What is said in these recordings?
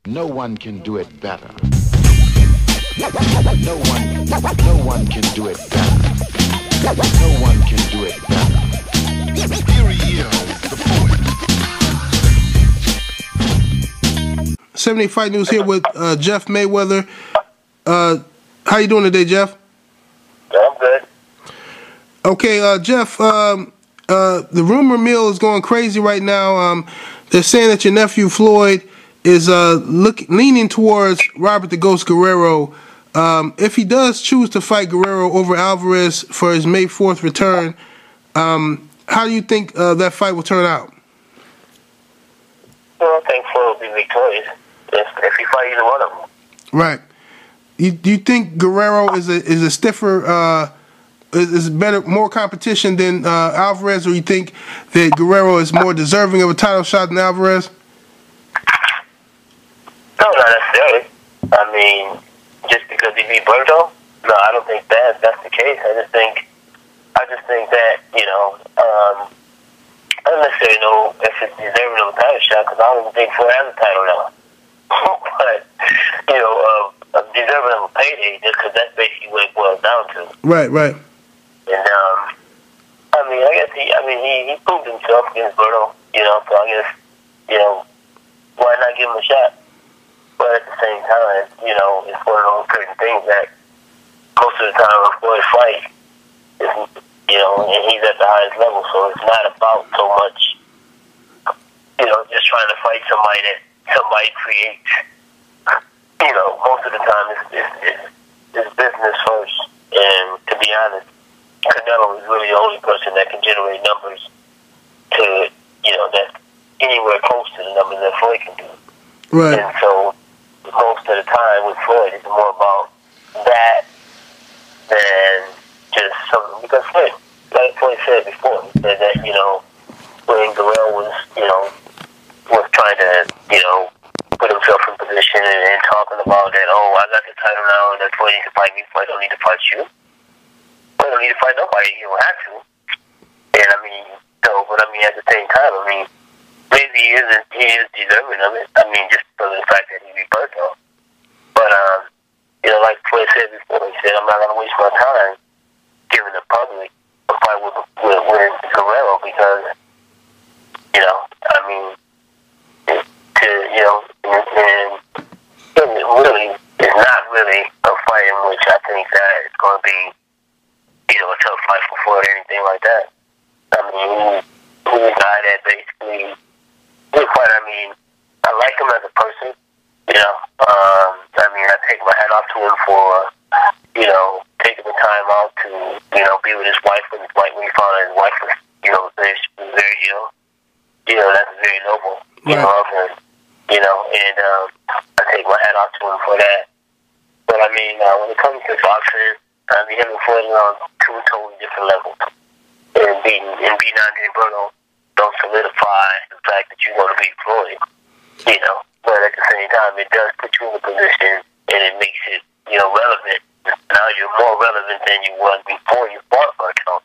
No one can do it better. No one can do it better. No one can do it better. Here he is, the poet. 78 Fight News here with Jeff Mayweather. How you doing today, Jeff? I'm good. Okay, Jeff, the rumor mill is going crazy right now. They're saying that your nephew Floyd is leaning towards Robert the Ghost Guerrero. If he does choose to fight Guerrero over Alvarez for his May 4th return, how do you think that fight will turn out? Well, I think Floyd will be victorious if he fight either one of them. Right. Do you think Guerrero is a stiffer, is better, more competition than Alvarez, or you think that Guerrero is more deserving of a title shot than Alvarez? No, not necessarily. I mean, just because he beat Berto? No, I don't think that's the case. I just think that, I don't necessarily know if it's deserving of a title shot, because I don't even think Floyd has a title now. But, deserving of a payday, just because that's basically what it boils down to. Right. And, I guess he proved himself against Berto, so I guess, why not give him a shot? But at the same time, it's one of those certain things that most of the time when Floyd fight is, and he's at the highest level, so it's not about so much, just trying to fight somebody that somebody creates. Most of the time it's business first. And to be honest, Canelo is really the only person that can generate numbers to, that's anywhere close to the numbers that Floyd can do. Right. And so most of the time with Floyd, it's more about that than just something. Because Floyd, like Floyd said before, he said that, when Guerrero was trying to, put himself in position and talking about that, I got the title now and that Floyd needs to fight me, Floyd don't need to fight you. Floyd don't need to fight nobody, he don't have to. And but at the same time, maybe he is deserving of it. Just for the fact that he beat Berto. But, like Floyd said before, he said, I'm not going to waste my time giving the public a fight with Guerrero because, it's not really a fight in which I think that it's going to be, a tough fight for Floyd or anything like that. He's a guy that basically, I like him as a person, I take my hat off to him for, taking the time out to, be with his wife when he found out his wife was, very ill. That's very noble, I take my hat off to him for that. But when it comes to boxing, him and Floyd are on two totally different levels. And beating Andre Berto don't solidify the fact that you're going to beat Floyd, But at the same time, it does put you in a position, and it makes it, relevant. Now you're more relevant than you was before you fought Berto.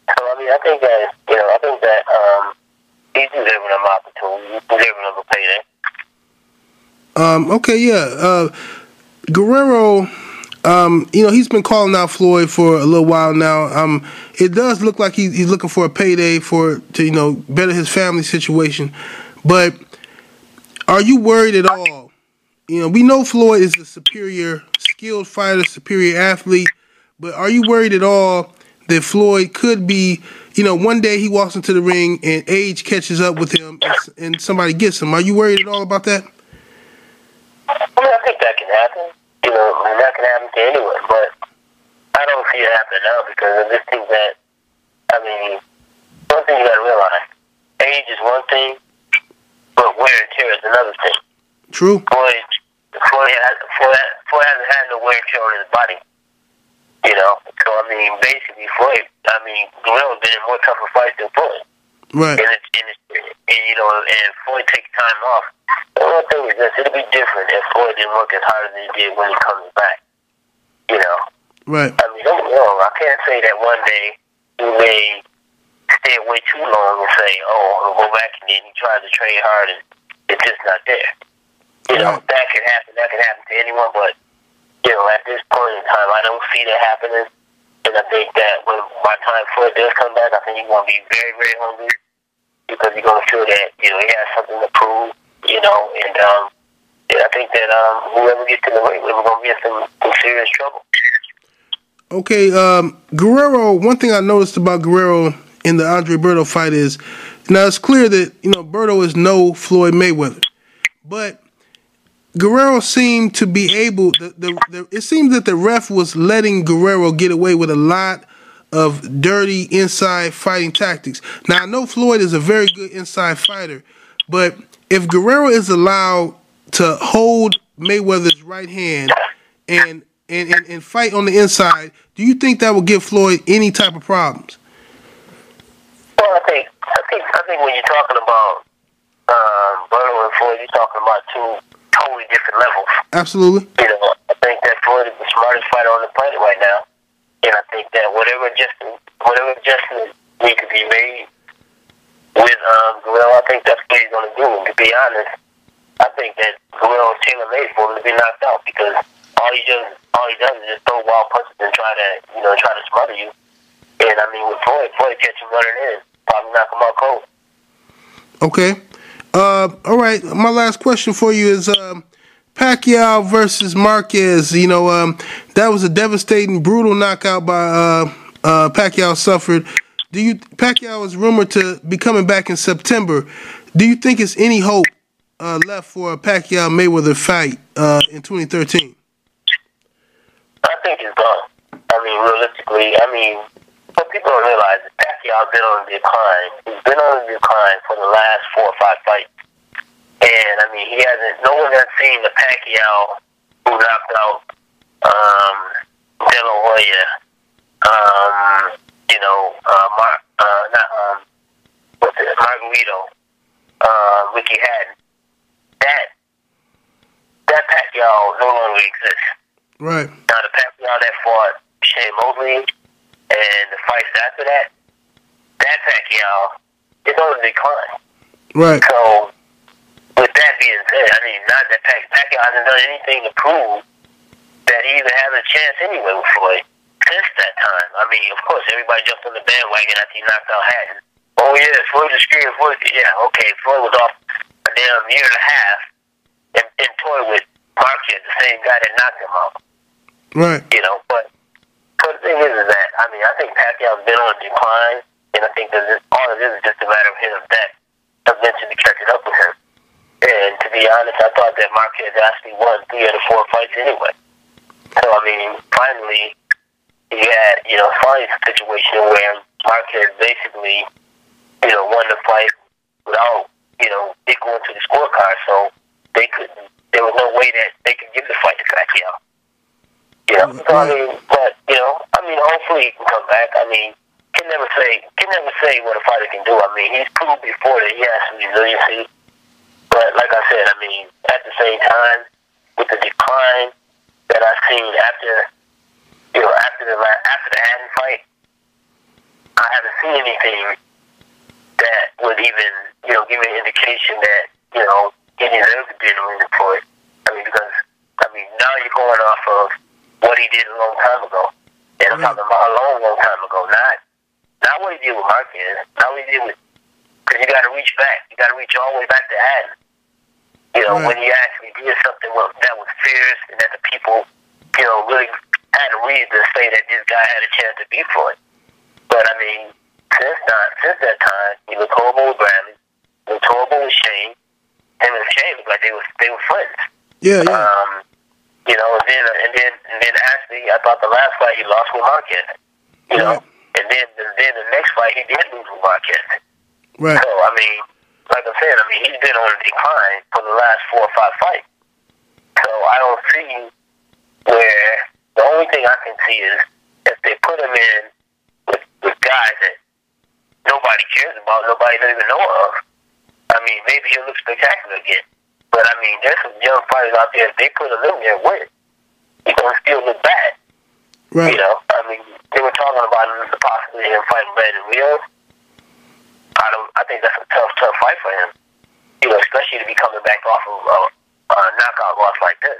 So I think that, he's deserving of an opportunity. He's deserving of a payday. Okay, yeah. Guerrero, he's been calling out Floyd for a little while now. It does look like he's looking for a payday to better his family situation. But are you worried at all? We know Floyd is a superior skilled fighter, superior athlete. But are you worried at all that Floyd could be, one day he walks into the ring and age catches up with him and somebody gets him? Are you worried at all about that? I think that can happen. That can happen to anyone, but I don't see it happening now because I just think that, one thing you gotta realize, age is one thing, but wear and tear is another thing. True. Floyd hasn't had no wear and tear on his body. So basically Floyd, Guerrero's been in more tougher fights than Floyd. Right. And Floyd takes time off. The one thing is this, it'll be different if Floyd didn't work as hard as he did when he comes back. Right. Don't get me wrong, I can't say that one day he may stay away too long and say, I'll go back, and then he tries to train hard and it's just not there. know, that can happen. That can happen to anyone. But, you know, at this point in time, I don't see that happening. And I think that when by the time Floyd does come back, I think he's going to be very, very hungry because he's going to feel that, you know, he has something to prove, you know. And I think that whoever gets in the ring, we're going to be in some serious trouble. Okay, Guerrero, one thing I noticed about Guerrero in the Andre Berto fight is, now it's clear that, you know, Berto is no Floyd Mayweather. But Guerrero seemed to be able, it seemed that the ref was letting Guerrero get away with a lot of dirty inside fighting tactics. Now, I know Floyd is a very good inside fighter, but if Guerrero is allowed to hold Mayweather's right hand and fight on the inside, do you think that will give Floyd any type of problems? Well, I think when you're talking about Berto and Floyd, you're talking about two totally different levels. Absolutely. You know, I think that Floyd is the smartest fighter on the planet right now, and I think that whatever adjustments need to be made with Guerrero, I think that's what he's going to do. And to be honest, I think that Guerrero is tailor-made for him to be knocked out because all he does is just throw wild punches and try to smother you. And I mean, with Floyd catch him running in, probably knock him out cold. Okay. All right. My last question for you is Pacquiao versus Marquez. You know, that was a devastating, brutal knockout by Pacquiao suffered. Pacquiao is rumored to be coming back in September. Do you think it's any hope left for a Pacquiao Mayweather fight in 2013? I think it's gone. I mean, realistically, what people don't realize is Pacquiao's been on the decline. He's been on the decline for the last 4 or 5 fights. And, I mean, no one has seen the Pacquiao who knocked out De La Hoya, Margarito, Ricky Hatton. That Pacquiao no longer exists. Right. Now, the Pacquiao that fought Shane Mosley and the fights after that Pacquiao is on the decline. Right. So, with that being said, I mean, not that Pacquiao hasn't done anything to prove that he even has a chance anyway with Floyd since that time. I mean, of course, everybody jumped on the bandwagon after he knocked out Hatton. Oh, yeah, Floyd is screwed. Yeah, okay, Floyd was off a damn year and a half and toyed with Marquez, the same guy that knocked him out. Right. You know, but the thing is that, I mean, I think Pacquiao's been on a decline, and I think that all it is just a matter of him that eventually catching up with him. And to be honest, I thought that Marquez actually won 3 out of 4 fights anyway. So, I mean, finally, he had, you know, a situation where Marquez basically, you know, won the fight without, you know, it going to the scorecard. So there was no way that they could give the fight to Pacquiao. You know, so I mean, but you know, I mean, hopefully he can come back. I mean, can never say what a fighter can do. I mean, he's proved before that he has some resiliency. But like I said, I mean, at the same time, with the decline that I've seen after the Hatton fight, I haven't seen anything that would even, you know, give me an indication that, you know, he deserves to be in the ring for it. I mean, because now you're going off of what he did a long time ago. And I'm talking about a long time ago. Not what he did with Marquez. Not what he did with... Because you got to reach back. You got to reach all the way back to Hatton. You know, when he actually did something that was fierce and that the people, you know, really had a reason to say that this guy had a chance to beat Floyd. But, I mean, since that time, he looked horrible with Bradley. He looked horrible with Shane. Him and Shane looked like they were friends. Yeah. You know, and then actually, I thought the last fight he lost with Marquez. You know, and then the next fight he did lose with Marquez. Right. So I mean, like I said, he's been on a decline for the last 4 or 5 fights. So I don't see where the only thing I can see is if they put him in with guys that nobody cares about, nobody doesn't even know of. I mean, maybe he'll look spectacular again. But, I mean, there's some young fighters out there, if they put him in there with, he's going to still look bad. Right. You know, I mean, they were talking about possibly him fighting Brandon Rio. I think that's a tough fight for him. You know, especially to be coming back off of knockout loss like this.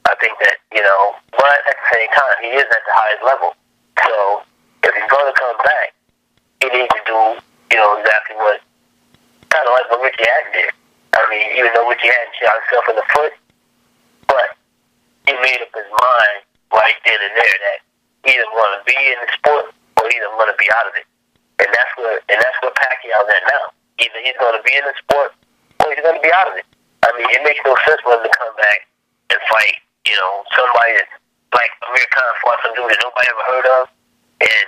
I think that, but at the same time, he is at the highest level. So if he's going to come back, he needs to do, exactly what, kind of like what Ricky Hatton did. I mean, even though Ricky Hatton shot himself in the foot, but he made up his mind right then and there that he either going to be in the sport or he's going to be out of it. And that's where Pacquiao's at now. Either he's going to be in the sport or he's going to be out of it. I mean, it makes no sense for him to come back and fight, somebody that, like Amir Khan fought some dude that nobody ever heard of and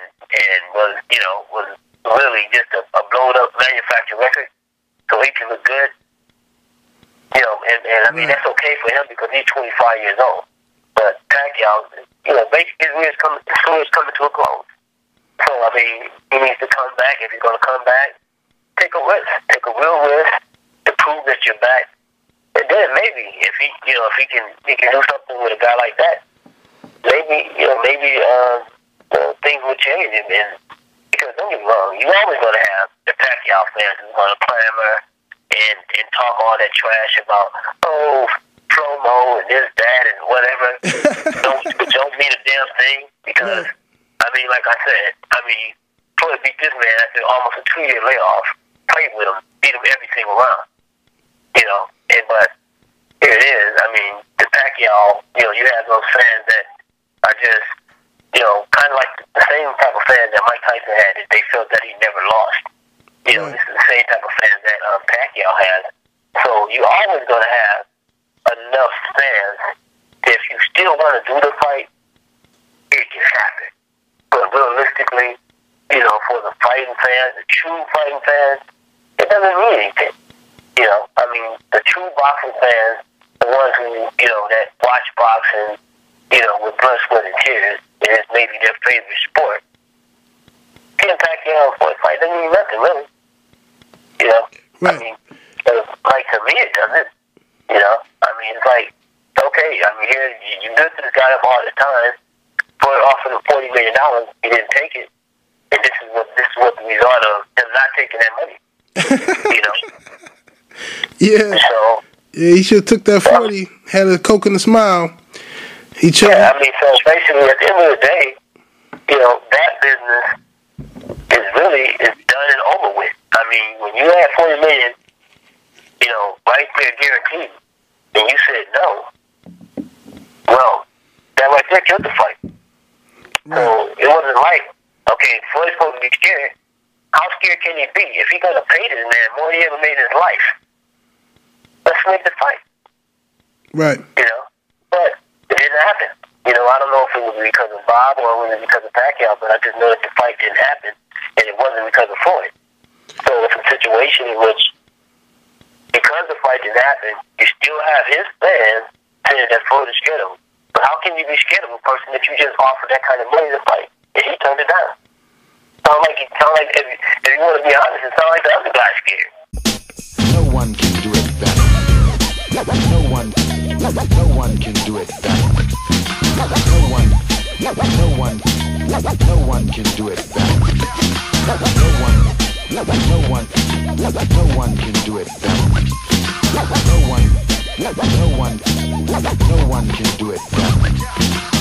was really just a blown up manufactured record so he can look good. And I mean, that's okay for him because he's 25 years old. But Pacquiao, basically his career is coming to a close. So, I mean, he needs to come back. If he's going to come back, take a risk. Take a real risk to prove that you're back. And then maybe if he can do something with a guy like that, maybe things will change. And because don't get me wrong, you're always going to have the Pacquiao fans who's going to clamor and talk all that trash about promo and this, that, and whatever. don't mean a damn thing because. I mean, like I said, Floyd beat this man after almost a 2-year layoff, played with him, beat him every single round. But here it is. I mean, the Pacquiao, you have those fans that are just, kind of like the same type of fans that Mike Tyson had. They felt that he never lost. This is the same type of fans that Pacquiao has. So you're always going to have enough fans that if you still want to do the fight, it can happen. But realistically, for the fighting fans, the true fighting fans, it doesn't mean anything. The true boxing fans, the ones who, that watch boxing, with blood, sweat, and tears, and it's maybe their favorite sport. Getting Pacquiao for a fight doesn't mean nothing, really. Right. Like to me, it doesn't. It's like, okay, here, you built this guy up all the time. Floyd offered him $40 million. He didn't take it, and this is what the result of him not taking that money. Yeah. So he should have took that 40. Had a Coke and a smile. He chose. Yeah, so basically, at the end of the day, that business is done and over with. When you had $40 million, right there guaranteed, and you said no, well, that right there killed the fight. So it wasn't like, okay, Floyd's supposed to be scared. How scared can he be? If he's going to pay this man more than he ever made in his life, let's make the fight. Right. But it didn't happen. I don't know if it was because of Bob or it was because of Pacquiao, but I just know that the fight didn't happen, and it wasn't because of Floyd. So it's a situation in which, because the fight didn't happen, you still have his fans saying that Floyd is scared of him. But how can you be scared of a person that you just offered that kind of money to fight, and he turned it down? Sound like if you want to be honest, it sounds like the other guy's scared. No one can do it better. No one can do it better. No one can do it better. No one can do it better. No one can do it better.